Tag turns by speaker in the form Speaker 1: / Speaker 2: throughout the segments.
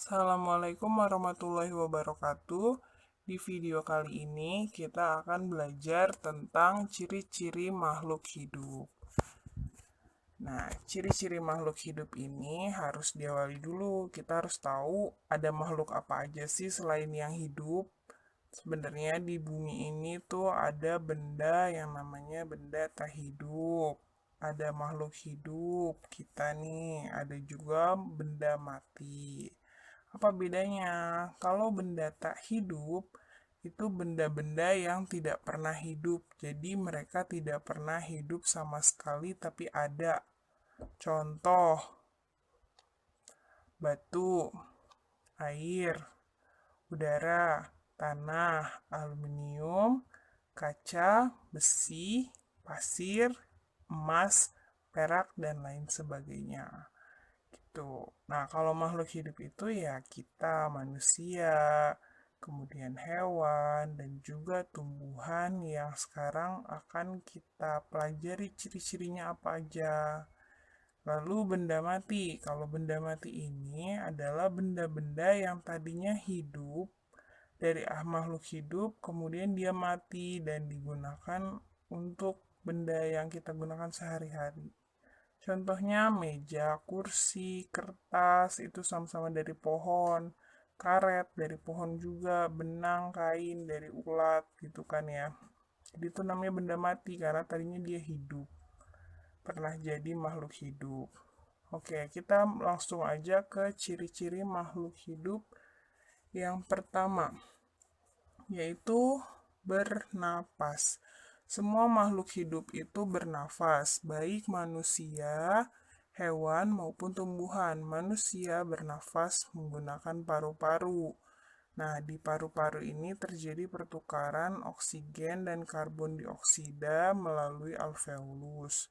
Speaker 1: Assalamualaikum warahmatullahi wabarakatuh. Di video kali ini kita akan belajar tentang ciri-ciri makhluk hidup. Nah, ciri-ciri makhluk hidup ini harus diawali dulu. Kita harus tahu ada makhluk apa aja sih selain yang hidup. Sebenarnya di bumi ini tuh ada benda yang namanya benda tak hidup. Ada makhluk hidup kita nih, ada juga benda mati. Apa bedanya? Kalau benda tak hidup, itu benda-benda yang tidak pernah hidup. Jadi mereka tidak pernah hidup sama sekali, tapi ada. Contoh, batu, air, udara, tanah, aluminium, kaca, besi, pasir, emas, perak, dan lain sebagainya. Gitu. Nah, kalau makhluk hidup itu ya kita manusia, kemudian hewan, dan juga tumbuhan yang sekarang akan kita pelajari ciri-cirinya apa aja. Lalu benda mati. Kalau benda mati ini adalah benda-benda yang tadinya hidup dari makhluk hidup, kemudian dia mati dan digunakan untuk benda yang kita gunakan sehari-hari. Contohnya meja, kursi, kertas itu sama-sama dari pohon, karet dari pohon juga, benang, kain dari ulat gitu kan ya. Jadi itu namanya benda mati karena tadinya dia hidup, pernah jadi makhluk hidup. Oke, kita langsung aja ke ciri-ciri makhluk hidup yang pertama, yaitu bernapas. Semua makhluk hidup itu bernafas, baik manusia, hewan, maupun tumbuhan. Manusia bernafas menggunakan paru-paru. Nah, di paru-paru ini terjadi pertukaran oksigen dan karbon dioksida melalui alveolus.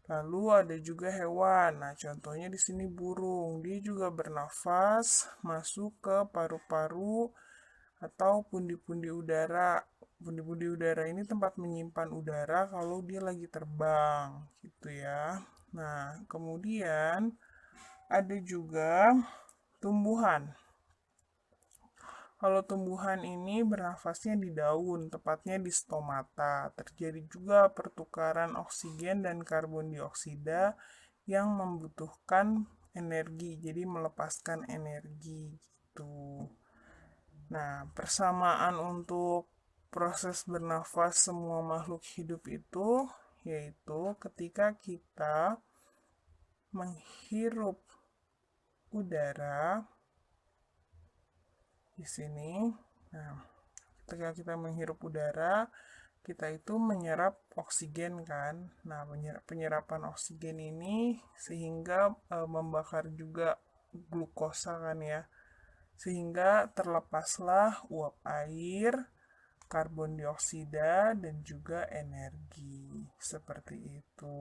Speaker 1: Lalu ada juga hewan. Nah, contohnya di sini burung. Dia juga bernafas masuk ke paru-paru atau pundi-pundi udara. Pundi-pundi udara ini tempat menyimpan udara kalau dia lagi terbang, gitu ya. Nah, kemudian ada juga tumbuhan. Kalau tumbuhan ini bernafasnya di daun, tepatnya di stomata. Terjadi juga pertukaran oksigen dan karbon dioksida yang membutuhkan energi, jadi melepaskan energi gitu. Nah, persamaan untuk proses bernafas semua makhluk hidup itu yaitu ketika kita menghirup udara di sini. Nah, ketika kita menghirup udara, kita itu menyerap oksigen kan. Nah, penyerapan oksigen ini sehingga membakar juga glukosa kan ya. Sehingga terlepaslah uap air, karbon dioksida, dan juga energi. Seperti itu.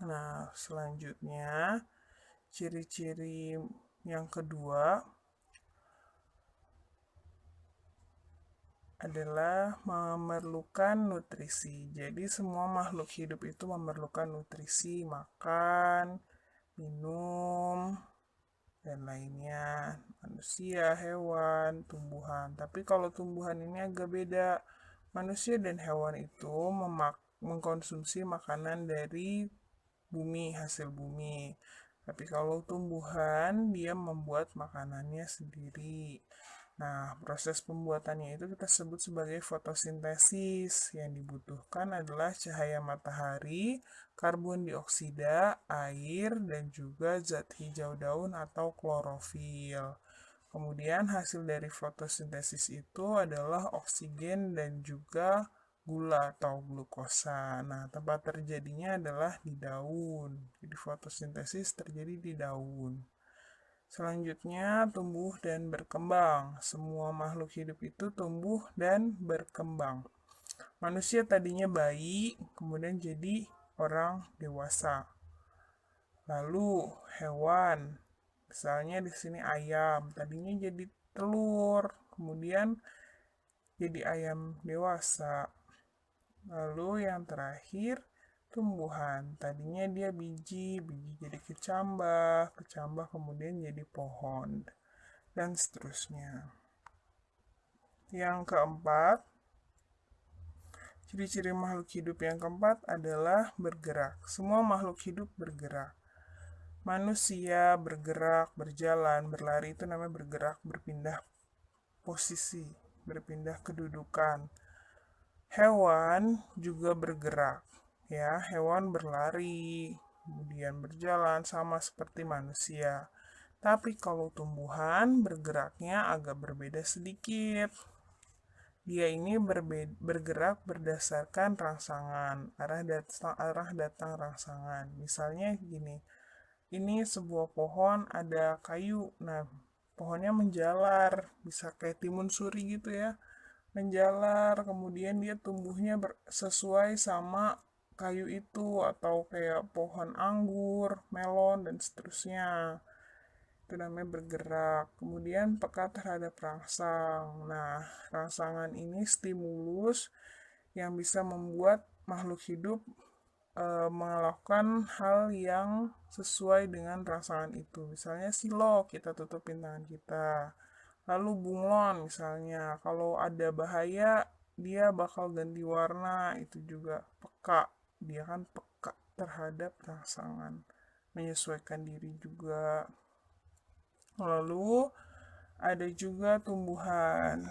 Speaker 1: Nah, selanjutnya ciri-ciri yang kedua adalah memerlukan nutrisi. Jadi semua makhluk hidup itu memerlukan nutrisi, makan, minum, dan lainnya. Manusia, hewan, tumbuhan. Tapi kalau tumbuhan ini agak beda. Manusia dan hewan itu mengkonsumsi makanan dari bumi, hasil bumi. Tapi kalau tumbuhan, dia membuat makanannya sendiri. Nah, proses pembuatannya itu kita sebut sebagai fotosintesis. Yang dibutuhkan adalah cahaya matahari, karbon dioksida, air, dan juga zat hijau daun atau klorofil. Kemudian hasil dari fotosintesis itu adalah oksigen dan juga gula atau glukosa. Nah, tempat terjadinya adalah di daun. Jadi fotosintesis terjadi di daun. Selanjutnya, tumbuh dan berkembang. Semua makhluk hidup itu tumbuh dan berkembang. Manusia tadinya bayi, kemudian jadi orang dewasa. Lalu hewan, misalnya di sini ayam, tadinya jadi telur, kemudian jadi ayam dewasa. Lalu yang terakhir tumbuhan. Tadinya dia biji jadi kecambah, kecambah kemudian jadi pohon, dan seterusnya. Yang keempat, ciri-ciri makhluk hidup yang keempat adalah bergerak. Semua makhluk hidup bergerak. Manusia bergerak, berjalan, berlari itu namanya bergerak, berpindah posisi, berpindah kedudukan. Hewan juga bergerak, ya, hewan berlari, kemudian berjalan sama seperti manusia. Tapi kalau tumbuhan bergeraknya agak berbeda sedikit. Dia ini bergerak berdasarkan rangsangan, arah datang rangsangan. Misalnya gini, ini sebuah pohon ada kayu, nah pohonnya menjalar, bisa kayak timun suri gitu ya, menjalar, kemudian dia tumbuhnya sesuai sama kayu itu, atau kayak pohon anggur, melon, dan seterusnya. Itu namanya bergerak. Kemudian peka terhadap rangsang. Nah, rangsangan ini stimulus yang bisa membuat makhluk hidup melakukan hal yang sesuai dengan rangsangan itu. Misalnya silok, kita tutupin tangan kita. Lalu bunglon misalnya, kalau ada bahaya dia bakal ganti warna, itu juga peka. Dia kan peka terhadap rangsangan, menyesuaikan diri juga. Lalu ada juga tumbuhan.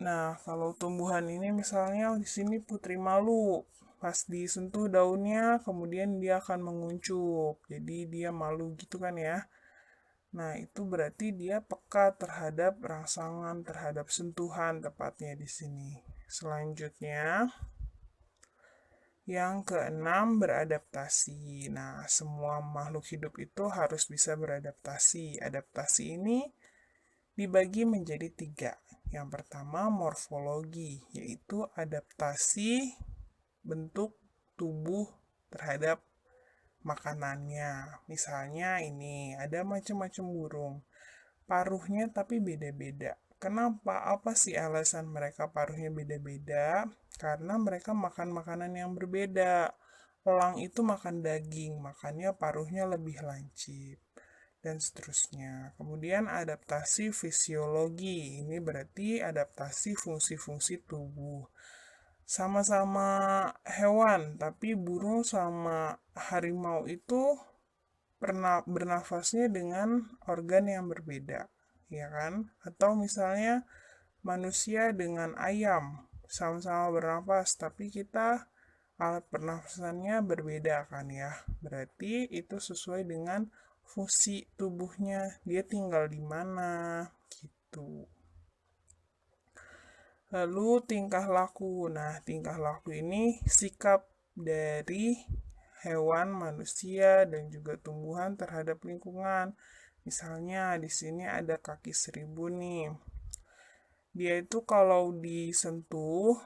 Speaker 1: Nah, kalau tumbuhan ini misalnya di sini putri malu. Pas disentuh daunnya, kemudian dia akan menguncup. Jadi dia malu gitu kan ya. Nah, itu berarti dia peka terhadap rangsangan, terhadap sentuhan tepatnya di sini. Selanjutnya, yang keenam, beradaptasi. Nah, semua makhluk hidup itu harus bisa beradaptasi. Adaptasi ini dibagi menjadi 3. Yang pertama, morfologi, yaitu adaptasi bentuk tubuh terhadap makanannya. Misalnya ini, ada macam-macam burung. Paruhnya tapi beda-beda. Kenapa? Apa sih alasan mereka paruhnya beda-beda? Karena mereka makan makanan yang berbeda. Elang itu makan daging, makanya paruhnya lebih lancip, dan seterusnya. Kemudian adaptasi fisiologi, ini berarti adaptasi fungsi-fungsi tubuh. Sama-sama hewan, tapi burung sama harimau itu pernah bernafasnya dengan organ yang berbeda, ya kan? Atau misalnya manusia dengan ayam, sama-sama bernafas, tapi kita alat pernafasannya berbeda kan ya. Berarti itu sesuai dengan fungsi tubuhnya, dia tinggal di mana gitu. Lalu tingkah laku. Nah, tingkah laku ini sikap dari hewan, manusia, dan juga tumbuhan terhadap lingkungan. Misalnya di sini ada kaki seribu nih. Dia itu kalau disentuh,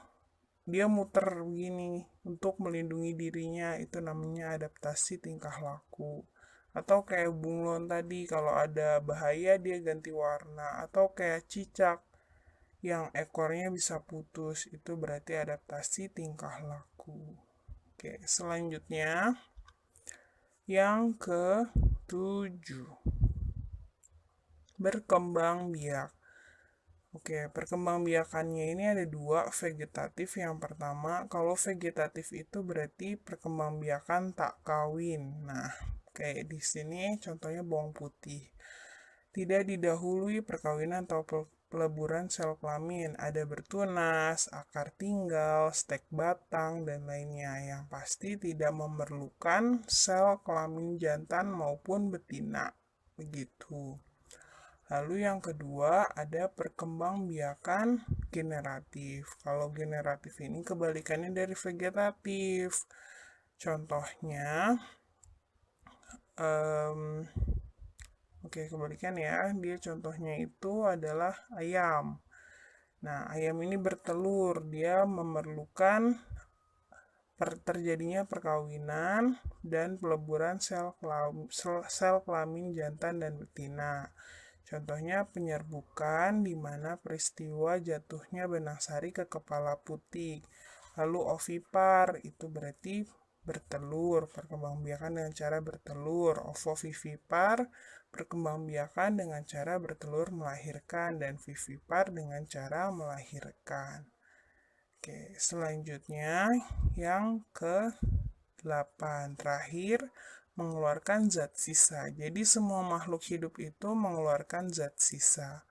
Speaker 1: dia muter begini untuk melindungi dirinya, itu namanya adaptasi tingkah laku. Atau kayak bunglon tadi, kalau ada bahaya dia ganti warna. Atau kayak cicak yang ekornya bisa putus, itu berarti adaptasi tingkah laku. Oke, selanjutnya yang ke-7, berkembang biak. Oke, perkembangbiakannya ini ada 2, vegetatif. Yang pertama, kalau vegetatif itu berarti perkembangbiakan tak kawin. Nah, kayak di sini contohnya bawang putih. Tidak didahului perkawinan atau peleburan sel kelamin. Ada bertunas, akar tinggal, stek batang, dan lainnya. Yang pasti tidak memerlukan sel kelamin jantan maupun betina. Begitu. Lalu yang kedua ada perkembangbiakan generatif. Kalau generatif ini kebalikannya dari vegetatif. Contohnya, oke, kebalikan ya. Dia contohnya itu adalah ayam. Nah, ayam ini bertelur. Dia memerlukan terjadinya perkawinan dan peleburan sel kelamin jantan dan betina. Contohnya penyerbukan, di mana peristiwa jatuhnya benang sari ke kepala putih. Lalu ovipar itu berarti bertelur, perkembangbiakan dengan cara bertelur. Ovovivipar, perkembangbiakan dengan cara bertelur melahirkan, dan vivipar dengan cara melahirkan. Oke, selanjutnya yang ke-8 terakhir, mengeluarkan zat sisa. Jadi semua makhluk hidup itu mengeluarkan zat sisa,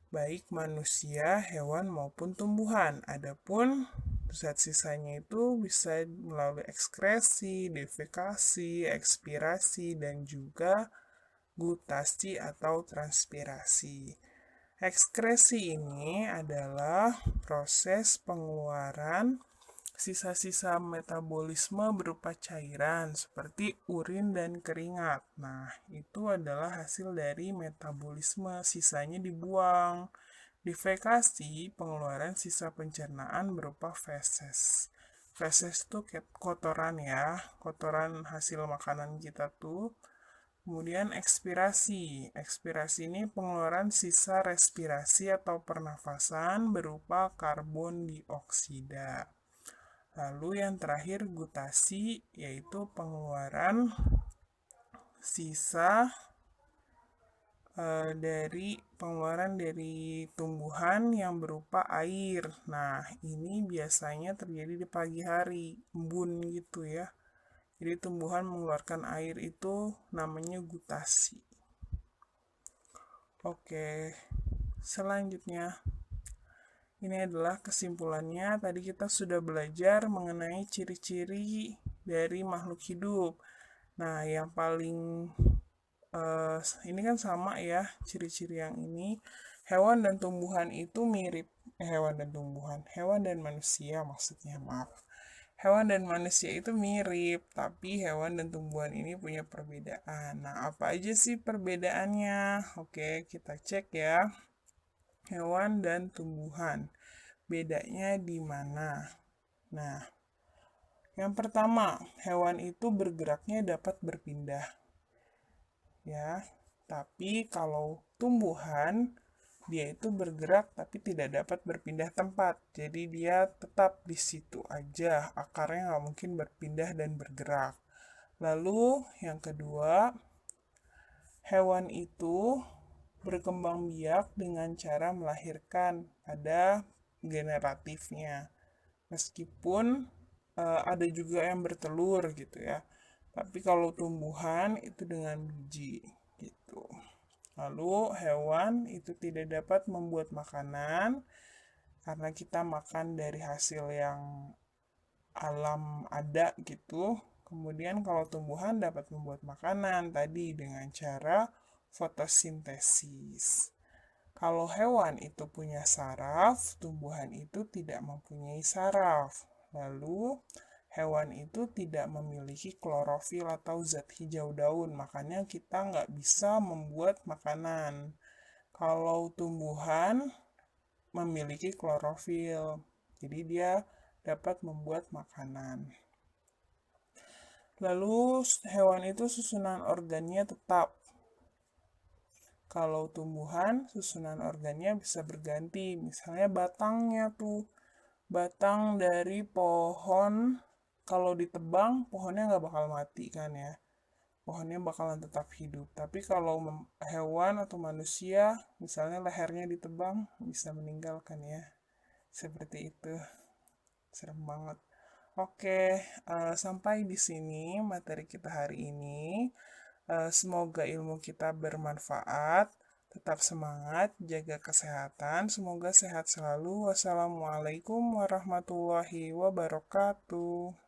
Speaker 1: baik manusia, hewan maupun tumbuhan. Adapun zat sisanya itu bisa melalui ekskresi, defekasi, ekspirasi, dan juga gutasi atau transpirasi. Ekskresi ini adalah proses pengeluaran sisa-sisa metabolisme berupa cairan seperti urin dan keringat. Nah, itu adalah hasil dari metabolisme, sisanya dibuang. Defekasi, pengeluaran sisa pencernaan berupa feses. Feses itu kotoran ya, kotoran hasil makanan kita tuh. Kemudian ekspirasi. Ekspirasi ini pengeluaran sisa respirasi atau pernafasan berupa karbon dioksida. Lalu yang terakhir gutasi, yaitu pengeluaran sisa dari tumbuhan yang berupa air. Nah, ini biasanya terjadi di pagi hari, embun gitu ya. Jadi tumbuhan mengeluarkan air itu namanya gutasi. Oke, selanjutnya ini adalah kesimpulannya. Tadi kita sudah belajar mengenai ciri-ciri dari makhluk hidup. Nah, yang paling ini kan sama ya, ciri-ciri yang ini. Hewan dan tumbuhan itu mirip. Hewan dan manusia maksudnya, maaf. Hewan dan manusia itu mirip, tapi hewan dan tumbuhan ini punya perbedaan. Nah, apa aja sih perbedaannya? Oke, kita cek ya. Hewan dan tumbuhan. Bedanya di mana? Nah, yang pertama, hewan itu bergeraknya dapat berpindah. Ya, tapi kalau tumbuhan dia itu bergerak tapi tidak dapat berpindah tempat. Jadi dia tetap di situ aja, akarnya nggak mungkin berpindah dan bergerak. Lalu yang kedua, hewan itu berkembang biak dengan cara melahirkan pada generatifnya. Meskipun ada juga yang bertelur gitu ya. Tapi kalau tumbuhan itu dengan biji gitu. Lalu hewan itu tidak dapat membuat makanan karena kita makan dari hasil yang alam ada gitu. Kemudian kalau tumbuhan dapat membuat makanan tadi dengan cara fotosintesis. Kalau hewan itu punya saraf, tumbuhan itu tidak mempunyai saraf. Lalu hewan itu tidak memiliki klorofil atau zat hijau daun, makanya kita nggak bisa membuat makanan. Kalau tumbuhan memiliki klorofil, jadi dia dapat membuat makanan. Lalu hewan itu susunan organnya tetap. Kalau tumbuhan, susunan organnya bisa berganti. Misalnya batangnya tuh, batang dari pohon, kalau ditebang, pohonnya nggak bakal mati kan ya. Pohonnya bakalan tetap hidup. Tapi kalau hewan atau manusia, misalnya lehernya ditebang, bisa meninggal kan ya. Seperti itu. Serem banget. Oke, sampai di sini materi kita hari ini. Semoga ilmu kita bermanfaat. Tetap semangat, jaga kesehatan. Semoga sehat selalu. Wassalamualaikum warahmatullahi wabarakatuh.